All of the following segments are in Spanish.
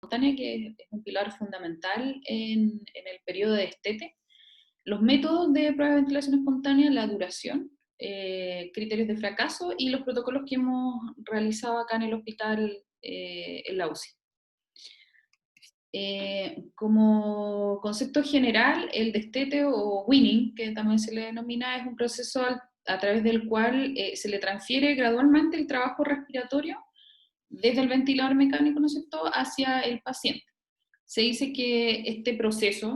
espontánea, que es un pilar fundamental en el periodo de destete. Los métodos de prueba de ventilación espontánea, la duración, criterios de fracaso y los protocolos que hemos realizado acá en el hospital, en la UCI. Como concepto general, el destete o weaning, que también se le denomina, es un proceso a través del cual se le transfiere gradualmente el trabajo respiratorio desde el ventilador mecánico, ¿no es cierto?, hacia el paciente. Se dice que este proceso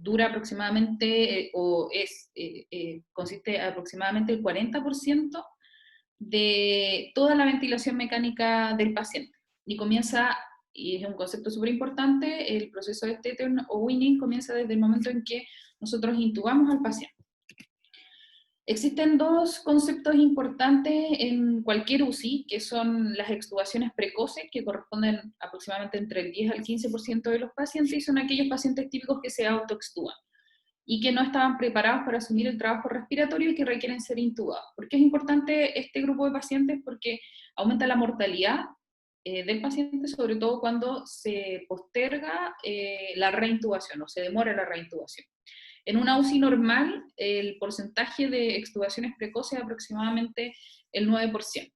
dura aproximadamente, consiste aproximadamente el 40% de toda la ventilación mecánica del paciente. Y comienza, y es un concepto súper importante, el proceso de destete o weaning comienza desde el momento en que nosotros intubamos al paciente. Existen dos conceptos importantes en cualquier UCI, que son las extubaciones precoces, que corresponden aproximadamente entre el 10 al 15% de los pacientes, y son aquellos pacientes típicos que se autoextuban y que no estaban preparados para asumir el trabajo respiratorio y que requieren ser intubados. ¿Por qué es importante este grupo de pacientes? Porque aumenta la mortalidad del paciente, sobre todo cuando se posterga la reintubación o se demora la reintubación. En una UCI normal, el porcentaje de extubaciones precoces es aproximadamente el 9%.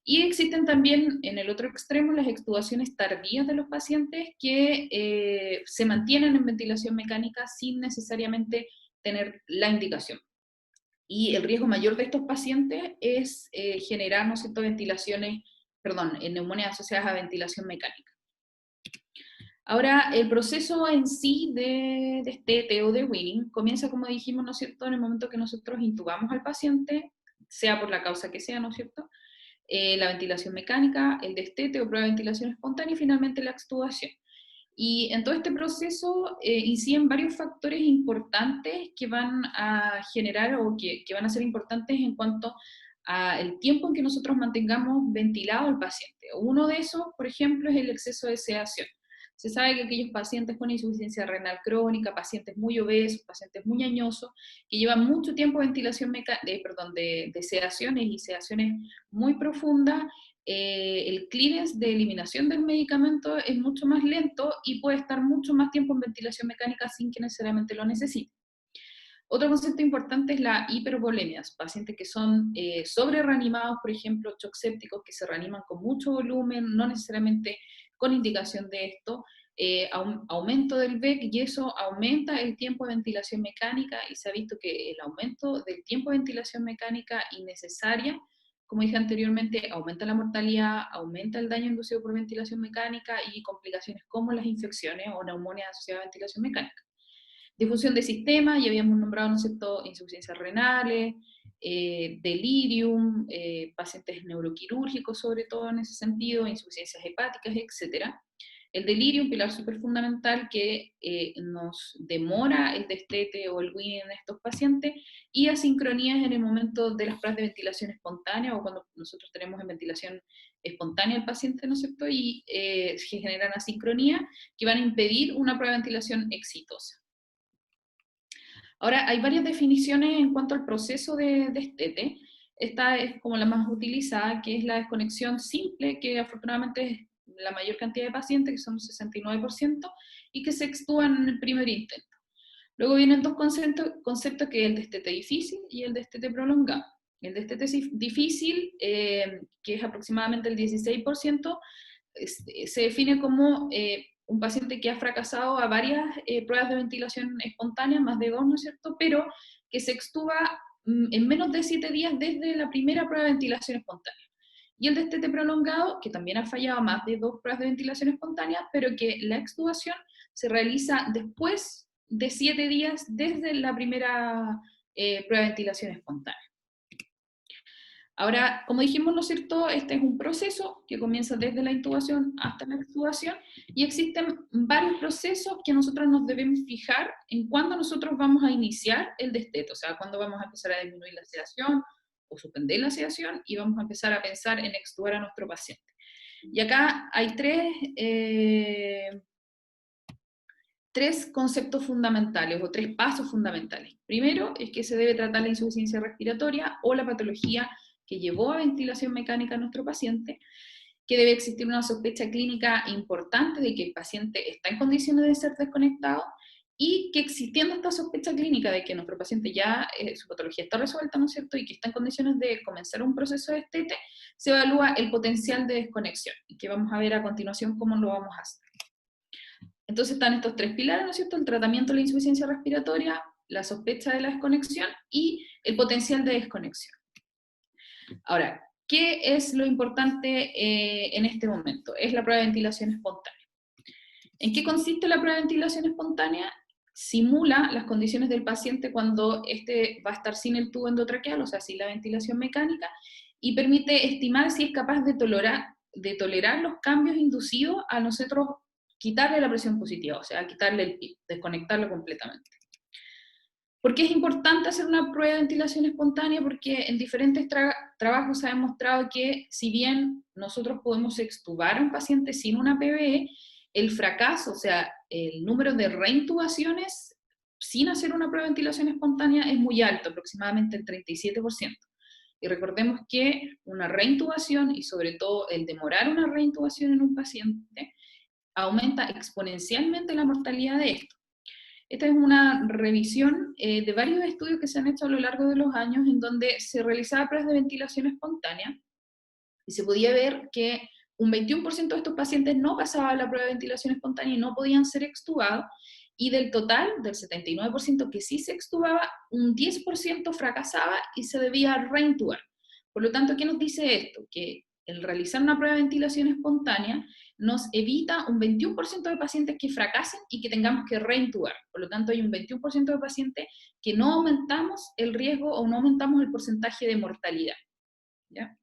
Y existen también, en el otro extremo, las extubaciones tardías de los pacientes que se mantienen en ventilación mecánica sin necesariamente tener la indicación. Y el riesgo mayor de estos pacientes es generar, ¿no es cierto?, neumonias asociadas a ventilación mecánica. Ahora, el proceso en sí de destete o de weaning comienza, como dijimos, ¿no es cierto?, en el momento que nosotros intubamos al paciente, sea por la causa que sea, ¿no es cierto?, la ventilación mecánica, el destete o prueba de ventilación espontánea y finalmente la extubación. Y en todo este proceso inciden varios factores importantes que van a generar o que van a ser importantes en cuanto al tiempo en que nosotros mantengamos ventilado al paciente. Uno de esos, por ejemplo, es el exceso de sedación. Se sabe que aquellos pacientes con insuficiencia renal crónica, pacientes muy obesos, pacientes muy añosos, que llevan mucho tiempo de de sedaciones y sedaciones muy profundas, el clearance de eliminación del medicamento es mucho más lento y puede estar mucho más tiempo en ventilación mecánica sin que necesariamente lo necesite. Otro concepto importante es la hipervolemia, pacientes que son sobre reanimados, por ejemplo, shock sépticos que se reaniman con mucho volumen, no necesariamente con indicación de esto, aumento del VEC y eso aumenta el tiempo de ventilación mecánica y se ha visto que el aumento del tiempo de ventilación mecánica innecesaria, como dije anteriormente, aumenta la mortalidad, aumenta el daño inducido por ventilación mecánica y complicaciones como las infecciones o neumonias asociadas a ventilación mecánica. Difusión de sistema, ya habíamos nombrado, ¿no es cierto?, insuficiencias renales, delirium, pacientes neuroquirúrgicos sobre todo en ese sentido, insuficiencias hepáticas, etc. El delirio, un pilar súper fundamental que nos demora el destete o el weaning en estos pacientes, y asincronías en el momento de las pruebas de ventilación espontánea o cuando nosotros tenemos en ventilación espontánea al paciente, ¿no es cierto?, y se generan asincronías que van a impedir una prueba de ventilación exitosa. Ahora, hay varias definiciones en cuanto al proceso de destete. Esta es como la más utilizada, que es la desconexión simple, que afortunadamente es la mayor cantidad de pacientes, que son un 69%, y que se extúan en el primer intento. Luego vienen dos conceptos que es el destete difícil y el destete prolongado. El destete difícil, que es aproximadamente el 16%, se define como un paciente que ha fracasado a varias pruebas de ventilación espontánea, más de 2, ¿no es cierto?, pero que se extuba en menos de 7 días desde la primera prueba de ventilación espontánea. Y el destete prolongado, que también ha fallado más de 2 pruebas de ventilación espontánea, pero que la extubación se realiza después de 7 días desde la primera prueba de ventilación espontánea. Ahora, como dijimos, ¿no es cierto?, este es un proceso que comienza desde la intubación hasta la extubación y existen varios procesos que nosotros nos debemos fijar en cuándo nosotros vamos a iniciar el destete, o sea, cuándo vamos a empezar a disminuir la sedación o suspender la sedación y vamos a empezar a pensar en extubar a nuestro paciente. Y acá hay tres conceptos fundamentales o 3 pasos fundamentales. Primero es que se debe tratar la insuficiencia respiratoria o la patología que llevó a ventilación mecánica a nuestro paciente. que debe existir una sospecha clínica importante de que el paciente está en condiciones de ser desconectado, y que existiendo esta sospecha clínica de que nuestro paciente ya, su patología está resuelta, ¿no es cierto?, y que está en condiciones de comenzar un proceso de destete, se evalúa el potencial de desconexión, y que vamos a ver a continuación cómo lo vamos a hacer. Entonces están estos tres pilares, ¿no es cierto?, el tratamiento de la insuficiencia respiratoria, la sospecha de la desconexión y el potencial de desconexión. Ahora, ¿qué es lo importante en este momento? Es la prueba de ventilación espontánea. ¿En qué consiste la prueba de ventilación espontánea? Simula las condiciones del paciente cuando éste va a estar sin el tubo endotraqueal, o sea, sin la ventilación mecánica, y permite estimar si es capaz de tolerar los cambios inducidos a nosotros quitarle la presión positiva, o sea, quitarle el PIB, desconectarlo completamente. ¿Por qué es importante hacer una prueba de ventilación espontánea? Porque en diferentes trabajos se ha demostrado que si bien nosotros podemos extubar a un paciente sin una PVE, el fracaso, o sea, el número de reintubaciones sin hacer una prueba de ventilación espontánea es muy alto, aproximadamente el 37%. Y recordemos que una reintubación, y sobre todo el demorar una reintubación en un paciente, aumenta exponencialmente la mortalidad de esto. Esta es una revisión de varios estudios que se han hecho a lo largo de los años en donde se realizaba pruebas de ventilación espontánea y se podía ver que un 21% de estos pacientes no pasaban la prueba de ventilación espontánea y no podían ser extubados, y del total, del 79% que sí se extubaba, un 10% fracasaba y se debía reintubar. Por lo tanto, ¿qué nos dice esto? Que el realizar una prueba de ventilación espontánea nos evita un 21% de pacientes que fracasen y que tengamos que reintubar. Por lo tanto, hay un 21% de pacientes que no aumentamos el riesgo o no aumentamos el porcentaje de mortalidad. ¿Ya?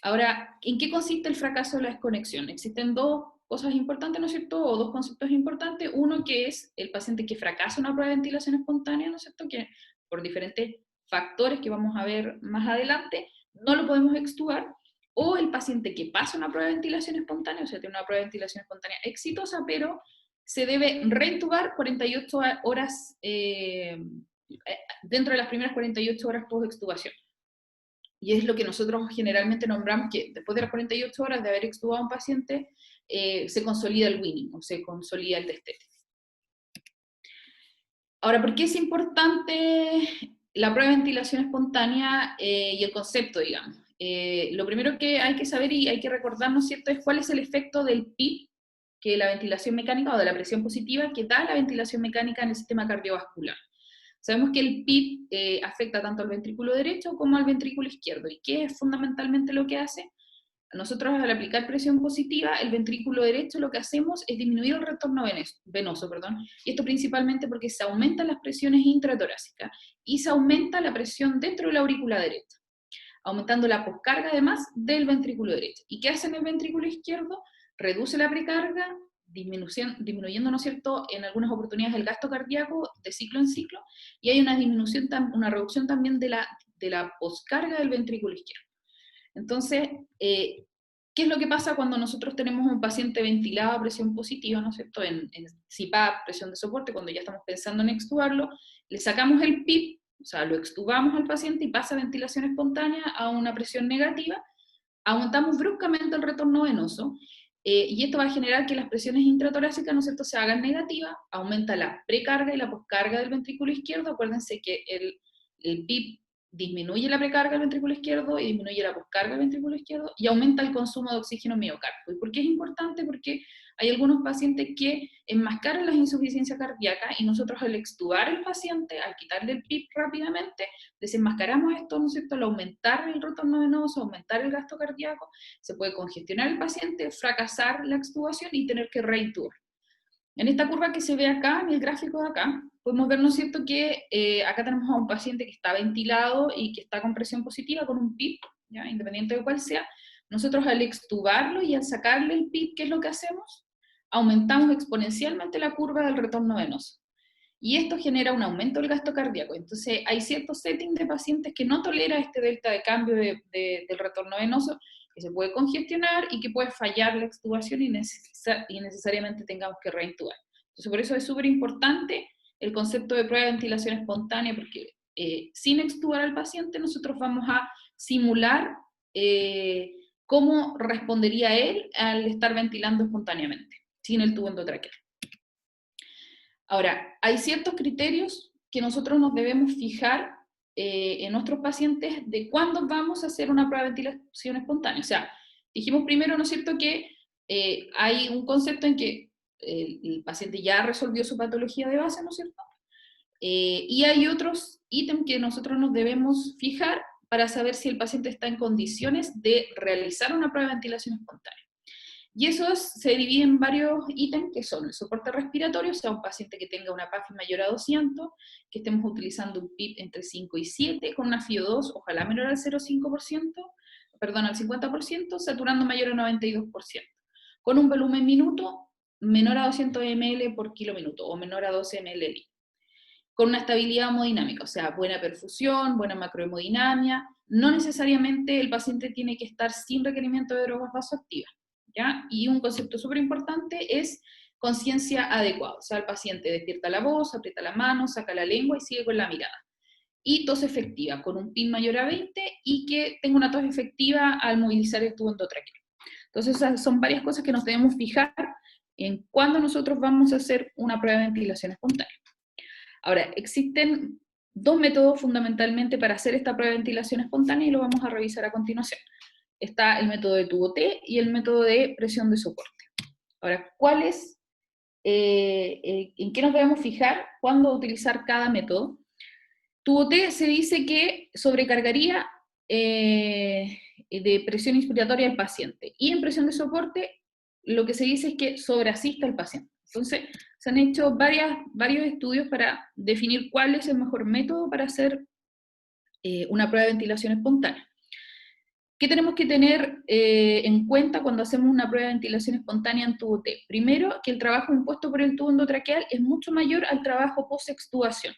Ahora, ¿en qué consiste el fracaso de la desconexión? Existen dos cosas importantes, ¿no es cierto?, o dos conceptos importantes. Uno, que es el paciente que fracasa una prueba de ventilación espontánea, ¿no es cierto?, que por diferentes factores que vamos a ver más adelante, no lo podemos extubar. O el paciente que pasa una prueba de ventilación espontánea, o sea, tiene una prueba de ventilación espontánea exitosa, pero se debe reintubar 48 horas, dentro de las primeras 48 horas post-extubación. Y es lo que nosotros generalmente nombramos que después de las 48 horas de haber extubado a un paciente, se consolida el winning, o se consolida el destete. Ahora, ¿por qué es importante la prueba de ventilación espontánea y el concepto, digamos? Lo primero que hay que saber y hay que recordar, ¿no es cierto?, es cuál es el efecto del PIB, que la ventilación mecánica, o de la presión positiva que da la ventilación mecánica en el sistema cardiovascular. Sabemos que el PIB afecta tanto al ventrículo derecho como al ventrículo izquierdo. ¿Y qué es fundamentalmente lo que hace? Nosotros, al aplicar presión positiva, el ventrículo derecho, lo que hacemos es disminuir el retorno venoso, y esto principalmente porque se aumentan las presiones intratorácicas y se aumenta la presión dentro de la aurícula derecha, aumentando la poscarga además del ventrículo derecho. ¿Y qué hace en el ventrículo izquierdo? Reduce la precarga, disminuyendo, ¿no es cierto?, en algunas oportunidades el gasto cardíaco de ciclo en ciclo, y hay una reducción también de la poscarga del ventrículo izquierdo. Entonces, ¿qué es lo que pasa cuando nosotros tenemos un paciente ventilado a presión positiva, ¿no es cierto?, en CPAP, presión de soporte, cuando ya estamos pensando en extubarlo, le sacamos el PIB, o sea, lo extubamos al paciente y pasa ventilación espontánea a una presión negativa, aumentamos bruscamente el retorno venoso, y esto va a generar que las presiones intratorácicas, ¿no es cierto?, se hagan negativas, aumenta la precarga y la poscarga del ventrículo izquierdo. Acuérdense que el PIB disminuye la precarga del ventrículo izquierdo y disminuye la poscarga del ventrículo izquierdo, y aumenta el consumo de oxígeno miocárdico. ¿Y por qué es importante? Porque hay algunos pacientes que enmascaran las insuficiencias cardíacas, y nosotros, al extubar al paciente, al quitarle el PIB rápidamente, desenmascaramos esto, ¿no es cierto?, al aumentar el retorno venoso, aumentar el gasto cardíaco, se puede congestionar el paciente, fracasar la extubación y tener que reintubar. En esta curva que se ve acá, en el gráfico de acá, podemos ver, ¿no es cierto?, que acá tenemos a un paciente que está ventilado y que está con presión positiva, con un PIB, ¿ya?, independiente de cuál sea. Nosotros, al extubarlo y al sacarle el PIB, ¿qué es lo que hacemos? Aumentamos exponencialmente la curva del retorno venoso. Y esto genera un aumento del gasto cardíaco. Entonces, hay ciertos settings de pacientes que no tolera este delta de cambio del retorno venoso, que se puede congestionar y que puede fallar la extubación y necesariamente tengamos que reintubar. Entonces, por eso es súper importante el concepto de prueba de ventilación espontánea, porque sin extubar al paciente nosotros vamos a simular cómo respondería él al estar ventilando espontáneamente, sin el tubo endotraqueal. Ahora, hay ciertos criterios que nosotros nos debemos fijar en nuestros pacientes de cuándo vamos a hacer una prueba de ventilación espontánea. O sea, dijimos primero, ¿no es cierto?, que hay un concepto en que el paciente ya resolvió su patología de base, ¿no es cierto? Y hay otros ítems que nosotros nos debemos fijar para saber si el paciente está en condiciones de realizar una prueba de ventilación espontánea. Y esos se dividen en varios ítems que son el soporte respiratorio, o sea, un paciente que tenga una PAFI mayor a 200, que estemos utilizando un PIB entre 5 y 7, con una FiO2 ojalá menor al 0,5%, perdón, al 50%, saturando mayor al 92%, con un volumen minuto menor a 200 ml por kilo minuto, o menor a 12 ml, con una estabilidad hemodinámica, o sea, buena perfusión, buena macrohemodinamia. No necesariamente el paciente tiene que estar sin requerimiento de drogas vasoactivas, ¿ya? Y un concepto súper importante es conciencia adecuada, o sea, el paciente despierta la voz, aprieta la mano, saca la lengua y sigue con la mirada. Y tos efectiva, con un PIN mayor a 20 y que tenga una tos efectiva al movilizar el tubo endotraqueal. Entonces, esas son varias cosas que nos debemos fijar en cuándo nosotros vamos a hacer una prueba de ventilación espontánea. Ahora, existen dos métodos fundamentalmente para hacer esta prueba de ventilación espontánea y lo vamos a revisar a continuación. Está el método de tubo T y el método de presión de soporte. Ahora, ¿en qué nos debemos fijar cuándo utilizar cada método? Tubo T se dice que sobrecargaría de presión inspiratoria al paciente, y en presión de soporte lo que se dice es que sobreasista al paciente. Entonces, se han hecho varios estudios para definir cuál es el mejor método para hacer una prueba de ventilación espontánea. ¿Qué tenemos que tener en cuenta cuando hacemos una prueba de ventilación espontánea en tubo T? Primero, que el trabajo impuesto por el tubo endotraqueal es mucho mayor al trabajo post-extubación.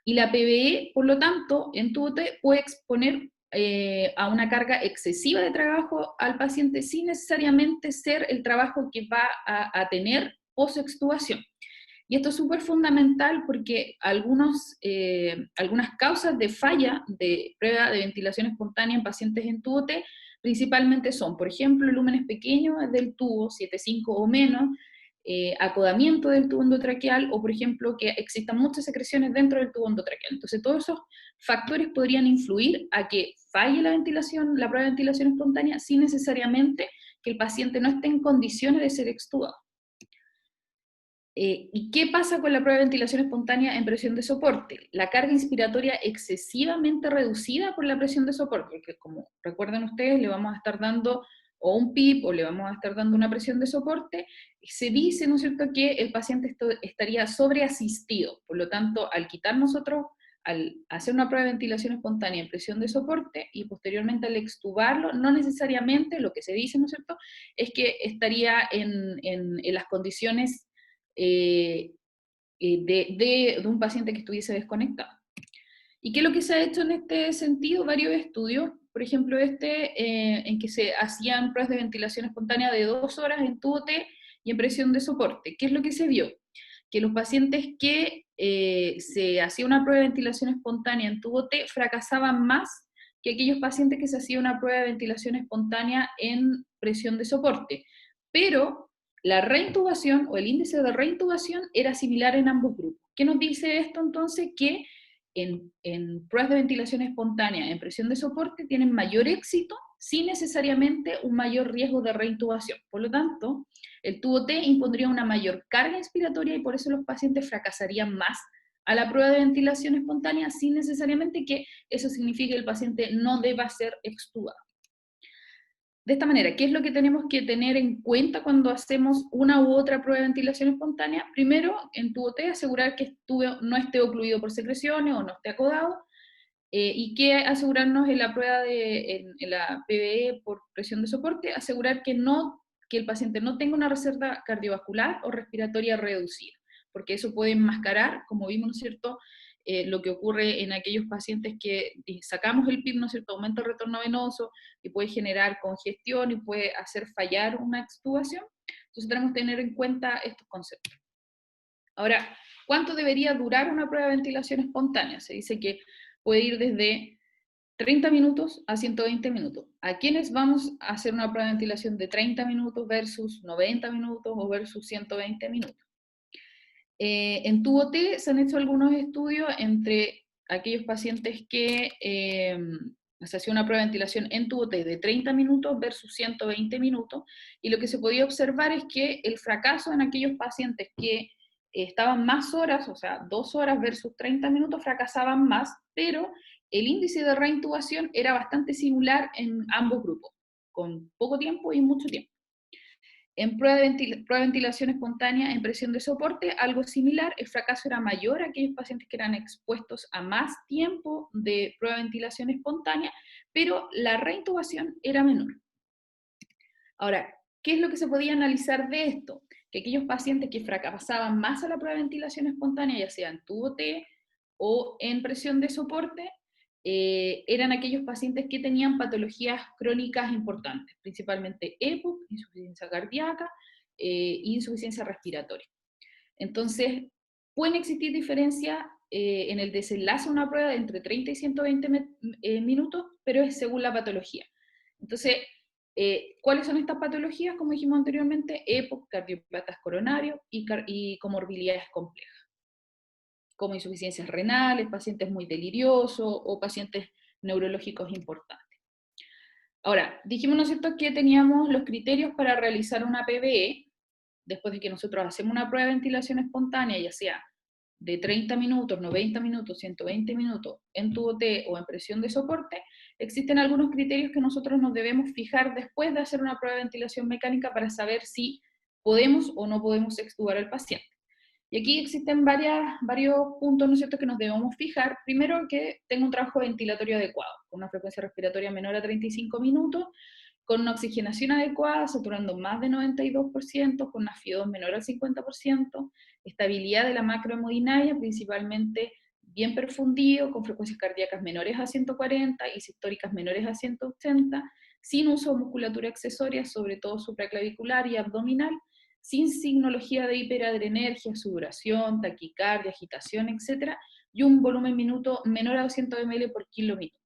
Y la PVE, por lo tanto, en tubo T puede exponer a una carga excesiva de trabajo al paciente sin necesariamente ser el trabajo que va a tener post-extubación. Y esto es súper fundamental porque algunas causas de falla de prueba de ventilación espontánea en pacientes en tubo T principalmente son, por ejemplo, lúmenes pequeños del tubo, 7,5 o menos, acodamiento del tubo endotraqueal, o por ejemplo que existan muchas secreciones dentro del tubo endotraqueal. Entonces todos esos factores podrían influir a que falle la prueba de ventilación espontánea, sin necesariamente que el paciente no esté en condiciones de ser extubado. ¿Y qué pasa con la prueba de ventilación espontánea en presión de soporte? La carga inspiratoria excesivamente reducida por la presión de soporte, porque como recuerdan ustedes, le vamos a estar dando o un PIP o le vamos a estar dando una presión de soporte. Se dice, ¿no es cierto?, que el paciente estaría sobreasistido. Por lo tanto, al hacer una prueba de ventilación espontánea en presión de soporte y posteriormente al extubarlo, no necesariamente lo que se dice, ¿no es cierto?, es que estaría en las condiciones de un paciente que estuviese desconectado. ¿Y qué es lo que se ha hecho en este sentido? Varios estudios, por ejemplo en que se hacían pruebas de ventilación espontánea de 2 horas en tubo T y en presión de soporte. ¿Qué es lo que se vio? Que los pacientes que se hacía una prueba de ventilación espontánea en tubo T fracasaban más que aquellos pacientes que se hacía una prueba de ventilación espontánea en presión de soporte. Pero la reintubación o el índice de reintubación era similar en ambos grupos. ¿Qué nos dice esto entonces? Que en pruebas de ventilación espontánea en presión de soporte tienen mayor éxito sin necesariamente un mayor riesgo de reintubación. Por lo tanto, el tubo T impondría una mayor carga inspiratoria y por eso los pacientes fracasarían más a la prueba de ventilación espontánea sin necesariamente que eso signifique que el paciente no deba ser extubado. De esta manera, ¿qué es lo que tenemos que tener en cuenta cuando hacemos una u otra prueba de ventilación espontánea? Primero, en tubo T, asegurar que no esté ocluido por secreciones o no esté acodado, y que asegurarnos en la prueba en la PVE por presión de soporte, asegurar que el paciente no tenga una reserva cardiovascular o respiratoria reducida, porque eso puede enmascarar, como vimos, ¿no es cierto?, lo que ocurre en aquellos pacientes que sacamos el PIB, ¿no es cierto?, aumenta el retorno venoso y puede generar congestión y puede hacer fallar una extubación. Entonces tenemos que tener en cuenta estos conceptos. Ahora, ¿cuánto debería durar una prueba de ventilación espontánea? Se dice que puede ir desde 30 minutos a 120 minutos. ¿A quiénes vamos a hacer una prueba de ventilación de 30 minutos versus 90 minutos o versus 120 minutos? En tubo T se han hecho algunos estudios entre aquellos pacientes que se hacía una prueba de ventilación en tubo T de 30 minutos versus 120 minutos, y lo que se podía observar es que el fracaso en aquellos pacientes que estaban más horas, o sea, 2 horas versus 30 minutos, fracasaban más, pero el índice de reintubación era bastante similar en ambos grupos, con poco tiempo y mucho tiempo. En prueba de ventilación espontánea en presión de soporte, algo similar, el fracaso era mayor a aquellos pacientes que eran expuestos a más tiempo de prueba de ventilación espontánea, pero la reintubación era menor. Ahora, ¿qué es lo que se podía analizar de esto? Que aquellos pacientes que fracasaban más a la prueba de ventilación espontánea, ya sea en tubo T o en presión de soporte, eran aquellos pacientes que tenían patologías crónicas importantes, principalmente EPOC, insuficiencia cardíaca e insuficiencia respiratoria. Entonces, pueden existir diferencias en el desenlace de una prueba de entre 30 y 120 minutos, pero es según la patología. Entonces, ¿cuáles son estas patologías? Como dijimos anteriormente, EPOC, cardiopatas coronarios y comorbilidades complejas, como insuficiencias renales, pacientes muy deliriosos o pacientes neurológicos importantes. Ahora, dijimos, ¿no es cierto?, que teníamos los criterios para realizar una PVE, después de que nosotros hacemos una prueba de ventilación espontánea, ya sea de 30 minutos, 90 minutos, 120 minutos en tubo T o en presión de soporte, existen algunos criterios que nosotros nos debemos fijar después de hacer una prueba de ventilación mecánica para saber si podemos o no podemos extubar al paciente. Y aquí existen varios puntos, ¿no es cierto?, que nos debemos fijar. Primero, que tenga un trabajo ventilatorio adecuado, con una frecuencia respiratoria menor a 35 minutos, con una oxigenación adecuada, saturando más de 92%, con una FIO2 menor al 50%, estabilidad de la macrohemodinamia, principalmente bien perfundido, con frecuencias cardíacas menores a 140 y sistóricas menores a 180, sin uso de musculatura accesoria, sobre todo supraclavicular y abdominal, sin signología de hiperadrenergia, sudoración, taquicardia, agitación, etc., y un volumen minuto menor a 200 ml por kilo minuto.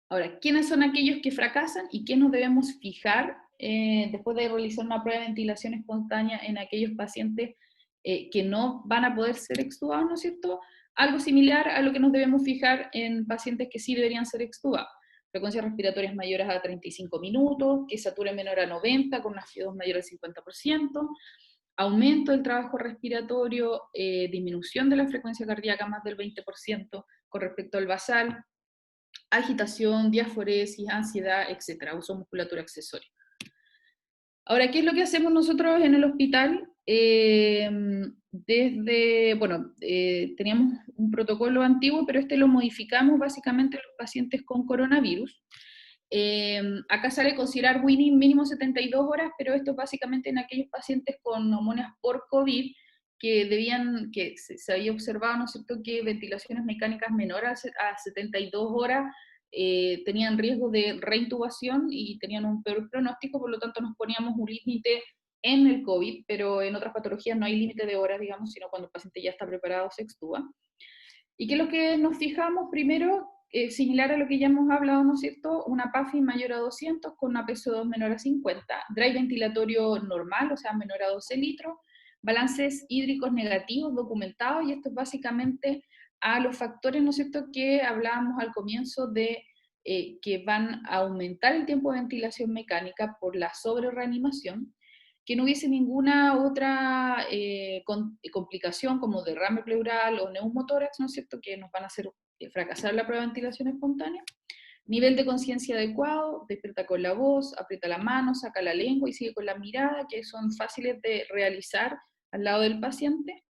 Ahora, ¿quiénes son aquellos que fracasan y qué nos debemos fijar después de realizar una prueba de ventilación espontánea en aquellos pacientes que no van a poder ser extubados, ¿no es cierto? Algo similar a lo que nos debemos fijar en pacientes que sí deberían ser extubados. Frecuencias respiratorias mayores a 35 minutos, que sature menor a 90, con una FIO2 mayor al 50%, aumento del trabajo respiratorio, disminución de la frecuencia cardíaca más del 20% con respecto al basal, agitación, diaforesis, ansiedad, etc., uso de musculatura accesoria. Ahora, ¿qué es lo que hacemos nosotros en el hospital? Teníamos un protocolo antiguo, pero este lo modificamos básicamente en los pacientes con coronavirus. Acá sale considerar winning mínimo 72 horas, pero esto básicamente en aquellos pacientes con neumonías por COVID, que se había observado, ¿no es cierto?, que ventilaciones mecánicas menores a 72 horas tenían riesgo de reintubación y tenían un peor pronóstico, por lo tanto nos poníamos un límite en el COVID, pero en otras patologías no hay límite de horas, digamos, sino cuando el paciente ya está preparado se extuba. ¿Y qué es lo que nos fijamos? Primero, similar a lo que ya hemos hablado, ¿no es cierto?, una PAFI mayor a 200 con una PSO2 menor a 50, drive ventilatorio normal, o sea, menor a 12 litros, balances hídricos negativos documentados, y esto es básicamente a los factores, ¿no es cierto?, que hablábamos al comienzo de que van a aumentar el tiempo de ventilación mecánica por la sobrereanimación, que no hubiese ninguna otra complicación como derrame pleural o neumotórax, ¿no es cierto?, que nos van a hacer fracasar la prueba de ventilación espontánea. Nivel de conciencia adecuado, despierta con la voz, aprieta la mano, saca la lengua y sigue con la mirada, que son fáciles de realizar al lado del paciente.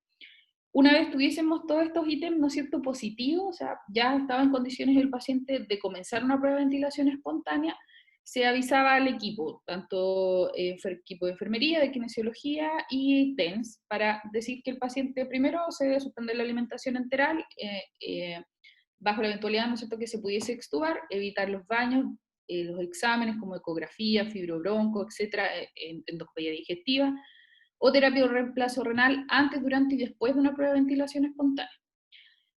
Una vez tuviésemos todos estos ítems, ¿no es cierto?, positivos, o sea, ya estaba en condiciones el paciente de comenzar una prueba de ventilación espontánea, se avisaba al equipo, tanto equipo de enfermería, de kinesiología y TENS, para decir que el paciente primero se debe suspender la alimentación enteral, bajo la eventualidad, ¿no es cierto?, que se pudiese extubar, evitar los baños, los exámenes como ecografía, fibrobronco, etcétera, endoscopia digestiva, o terapia de reemplazo renal antes, durante y después de una prueba de ventilación espontánea.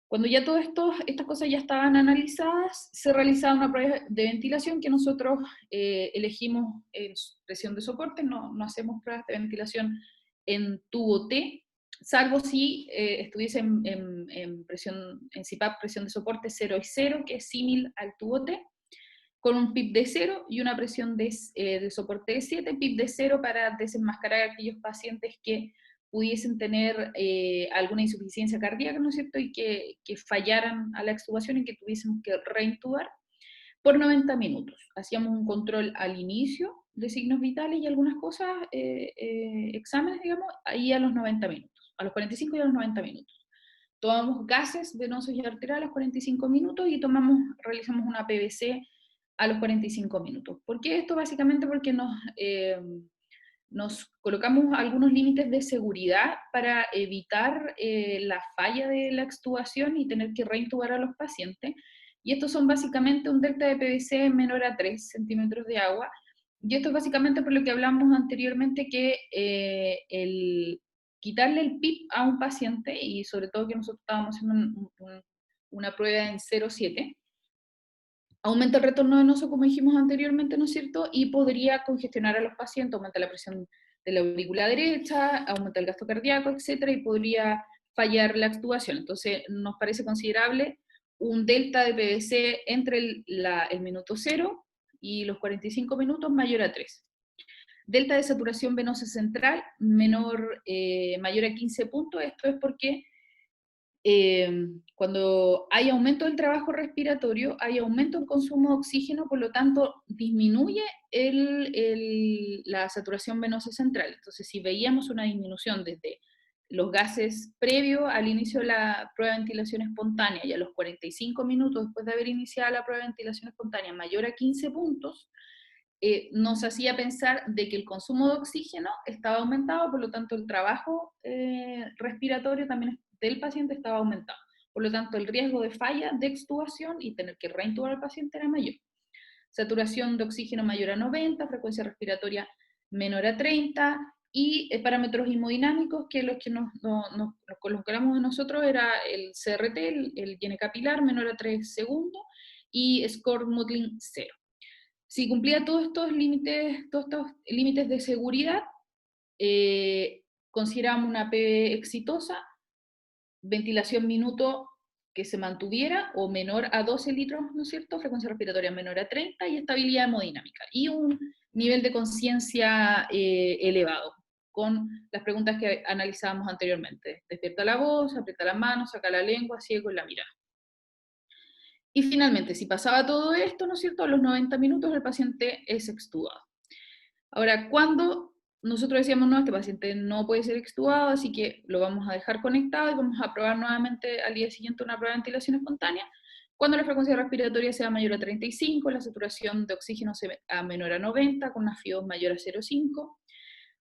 Cuando ya todas estas cosas ya estaban analizadas, se realizaba una prueba de ventilación que nosotros elegimos en presión de soporte, no hacemos pruebas de ventilación en tubo T, salvo si estuviese en CPAP presión de soporte 0 y 0, que es símil al tubo T, con un PIB de 0 y una presión de soporte de 7, PIB de 0 para desenmascarar a aquellos pacientes que pudiesen tener alguna insuficiencia cardíaca, ¿no es cierto?, y que fallaran a la extubación y que tuviésemos que reintubar por 90 minutos. Hacíamos un control al inicio de signos vitales y algunas cosas, exámenes, digamos, ahí a los 90 minutos, a los 45 y a los 90 minutos. Tomamos gases venosos y arteriales a los 45 minutos y realizamos una PVC a los 45 minutos. ¿Por qué esto? Básicamente porque nos colocamos algunos límites de seguridad para evitar la falla de la extubación y tener que reintubar a los pacientes. Y estos son básicamente un delta de PVC menor a 3 centímetros de agua. Y esto es básicamente por lo que hablamos anteriormente, que el quitarle el PIB a un paciente, y sobre todo que nosotros estábamos haciendo una prueba en 0,7, aumenta el retorno venoso, como dijimos anteriormente, ¿no es cierto? Y podría congestionar a los pacientes, aumenta la presión de la aurícula derecha, aumenta el gasto cardíaco, etcétera, y podría fallar la extubación. Entonces, nos parece considerable un delta de PVC entre el minuto 0 y los 45 minutos mayor a 3. Delta de saturación venosa central mayor a 15 puntos. Esto es porque cuando hay aumento del trabajo respiratorio, hay aumento del consumo de oxígeno, por lo tanto disminuye la saturación venosa central. Entonces, si veíamos una disminución desde los gases previo al inicio de la prueba de ventilación espontánea y a los 45 minutos después de haber iniciado la prueba de ventilación espontánea mayor a 15 puntos, nos hacía pensar de que el consumo de oxígeno estaba aumentado, por lo tanto el trabajo respiratorio también del paciente estaba aumentado. Por lo tanto, el riesgo de falla de extubación y tener que reintubar al paciente era mayor. Saturación de oxígeno mayor a 90, frecuencia respiratoria menor a 30, y parámetros hemodinámicos, que los que nos colocamos nosotros era el CRT, el llene capilar, menor a 3 segundos, y score Mottling 0. Si cumplía todos estos límites de seguridad, consideramos una PV exitosa, ventilación minuto que se mantuviera o menor a 12 litros, ¿no es cierto?, frecuencia respiratoria menor a 30 y estabilidad hemodinámica. Y un nivel de conciencia elevado, con las preguntas que analizábamos anteriormente. Despierta la voz, aprieta las manos, saca la lengua, ciego en la mirada. Y finalmente, si pasaba todo esto, ¿no es cierto?, a los 90 minutos el paciente es extubado. Ahora, cuando nosotros decíamos, no, este paciente no puede ser extubado, así que lo vamos a dejar conectado y vamos a probar nuevamente al día siguiente una prueba de ventilación espontánea, cuando la frecuencia respiratoria sea mayor a 35, la saturación de oxígeno sea menor a 90, con una FiO mayor a 0,5,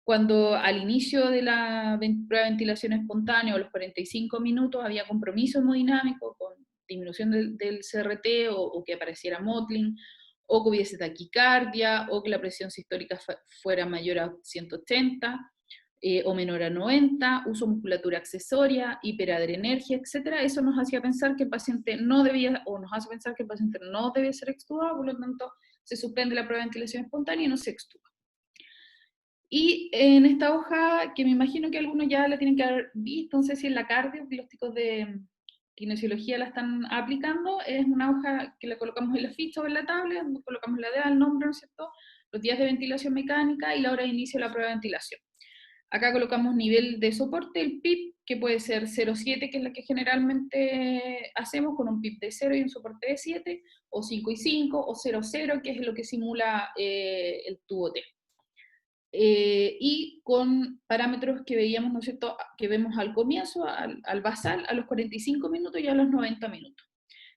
cuando al inicio de la prueba de ventilación espontánea o los 45 minutos había compromiso hemodinámico con disminución del CRT o que apareciera Mottling, o que hubiese taquicardia, o que la presión sistólica fuera mayor a 180 o menor a 90, uso musculatura accesoria, hiperadrenergia, etc. Eso nos hacía pensar que el paciente no debía, o nos hace pensar que el paciente no debe ser extubado, por lo tanto se suspende la prueba de ventilación espontánea y no se extuba. Y en esta hoja, que me imagino que algunos ya la tienen que haber visto, no sé si en la cardio, los chicos de kinesiología la están aplicando, es una hoja que la colocamos en la ficha o en la tablet, colocamos la edad, el nombre, ¿no es cierto?, los días de ventilación mecánica y la hora de inicio de la prueba de ventilación. Acá colocamos nivel de soporte, el PIB, que puede ser 0,7, que es la que generalmente hacemos, con un PIB de 0 y un soporte de 7, o 5 y 5, o 0,0, que es lo que simula el tubo T. Y con parámetros que veíamos, ¿no es cierto?, que vemos al comienzo, al basal, a los 45 minutos y a los 90 minutos.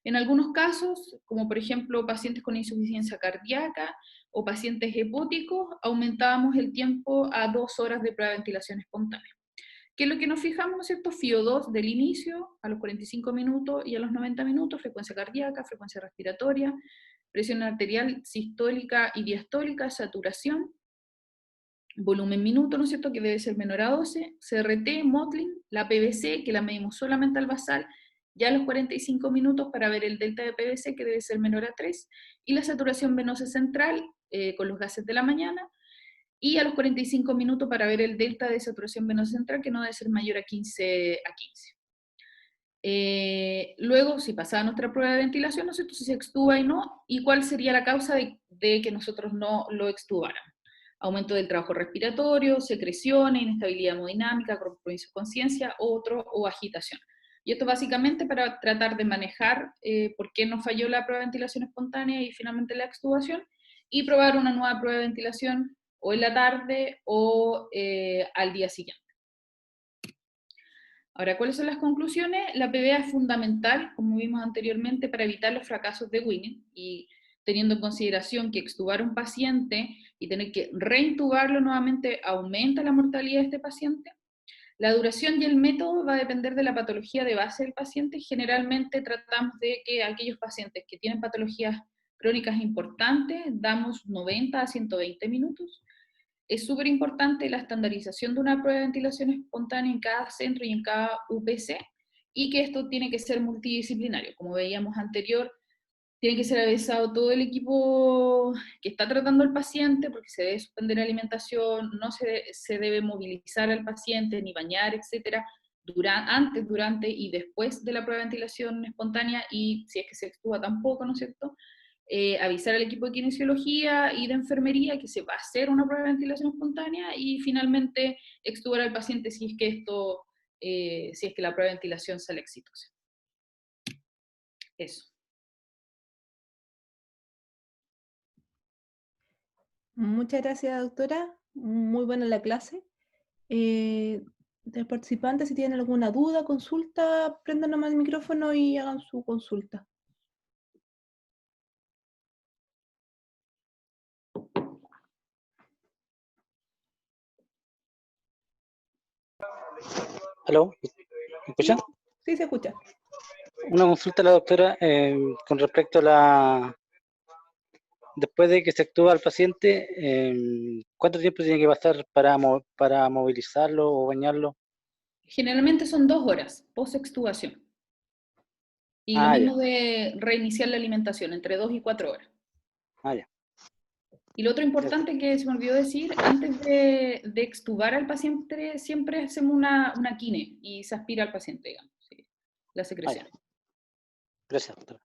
En algunos casos, como por ejemplo pacientes con insuficiencia cardíaca o pacientes hepáticos, aumentábamos el tiempo a 2 horas de prueba de ventilación espontánea. ¿Qué es lo que nos fijamos, ¿no es cierto? FiO2 del inicio, a los 45 minutos y a los 90 minutos, frecuencia cardíaca, frecuencia respiratoria, presión arterial sistólica y diastólica, saturación, volumen minuto, ¿no es cierto?, que debe ser menor a 12, CRT, Mottling, la PVC, que la medimos solamente al basal, ya a los 45 minutos para ver el delta de PVC, que debe ser menor a 3, y la saturación venosa central con los gases de la mañana, y a los 45 minutos para ver el delta de saturación venosa central, que no debe ser mayor a 15. Luego, si pasaba nuestra prueba de ventilación, ¿no es cierto? Si se extuba y no, y cuál sería la causa de que nosotros no lo extubáramos. Aumento del trabajo respiratorio, secreciones, inestabilidad hemodinámica, compromiso de conciencia, o agitación. Y esto básicamente para tratar de manejar por qué nos falló la prueba de ventilación espontánea y finalmente la extubación, y probar una nueva prueba de ventilación o en la tarde o al día siguiente. Ahora, ¿cuáles son las conclusiones? La PVA es fundamental, como vimos anteriormente, para evitar los fracasos de Winning, y teniendo en consideración que extubar a un paciente y tener que reintubarlo nuevamente aumenta la mortalidad de este paciente. La duración y el método va a depender de la patología de base del paciente. Generalmente tratamos de que aquellos pacientes que tienen patologías crónicas importantes damos 90 a 120 minutos. Es súper importante la estandarización de una prueba de ventilación espontánea en cada centro y en cada UPC, y que esto tiene que ser multidisciplinario. Como veíamos anterior, tiene que ser avisado todo el equipo que está tratando al paciente, porque se debe suspender la alimentación, no se debe movilizar al paciente, ni bañar, etcétera, antes, durante y después de la prueba de ventilación espontánea, y si es que se extuba tampoco, ¿no es cierto? Avisar al equipo de kinesiología y de enfermería que se va a hacer una prueba de ventilación espontánea, y finalmente extubar al paciente si es que si es que la prueba de ventilación sale exitosa. Eso. Muchas gracias, doctora. Muy buena la clase. De los participantes, si tienen alguna duda, consulta, prendan nomás el micrófono y hagan su consulta. ¿Aló? ¿Me escuchan? Sí, se escucha. Una consulta a la doctora con respecto a después de que se actúa al paciente, ¿cuánto tiempo tiene que pasar para movilizarlo o bañarlo? Generalmente son 2 horas post-extubación. Y lo Ah, ya. mismo de reiniciar la alimentación, entre 2 y 4 horas. Ah, ya. Y lo otro importante que se me olvidó decir, antes de extubar al paciente, siempre hacemos una quine y se aspira al paciente, digamos, ¿sí? La Ah, secreción. ya. Gracias, doctora.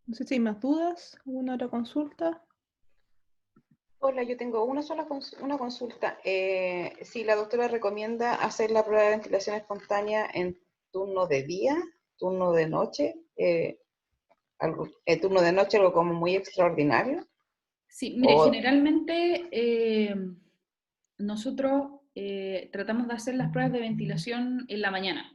No sé si hay más dudas, alguna otra consulta. Hola, yo tengo una consulta. Si la doctora recomienda hacer la prueba de ventilación espontánea en turno de día, turno de noche, turno de noche algo como muy extraordinario. Sí, mire, O, generalmente nosotros tratamos de hacer las pruebas de ventilación en la mañana.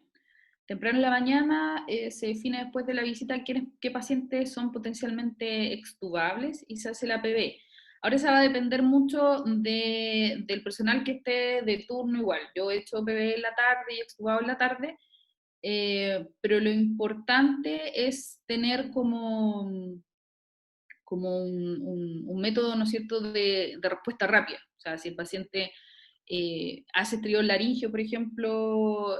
Temprano en la mañana se define después de la visita qué pacientes son potencialmente extubables y se hace la PV. Ahora eso va a depender mucho del personal que esté de turno igual. Yo he hecho PV en la tarde y extubado en la tarde, pero lo importante es tener como un método, ¿no es cierto?, de respuesta rápida. O sea, si el paciente hace estriol laringio, por ejemplo,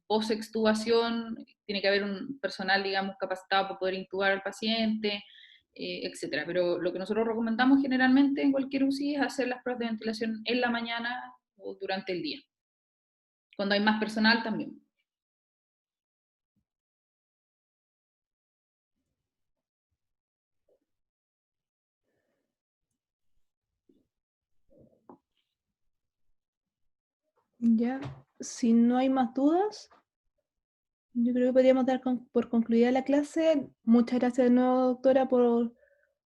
post-extubación, tiene que haber un personal, digamos, capacitado para poder intubar al paciente, etcétera. Pero lo que nosotros recomendamos generalmente en cualquier UCI es hacer las pruebas de ventilación en la mañana o durante el día. Cuando hay más personal también. Ya, si no hay más dudas, yo creo que podríamos dar por concluida la clase. Muchas gracias de nuevo, doctora, por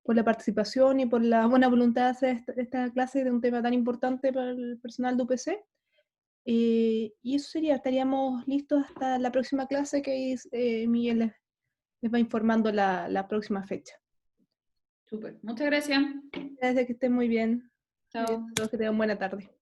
la participación y por la buena voluntad de hacer esta clase de un tema tan importante para el personal de UPC. Y eso sería, estaríamos listos hasta la próxima clase que Miguel les va informando la próxima fecha. Súper. Muchas gracias. Gracias, que estén muy bien. Chao. Todos que tengan buena tarde.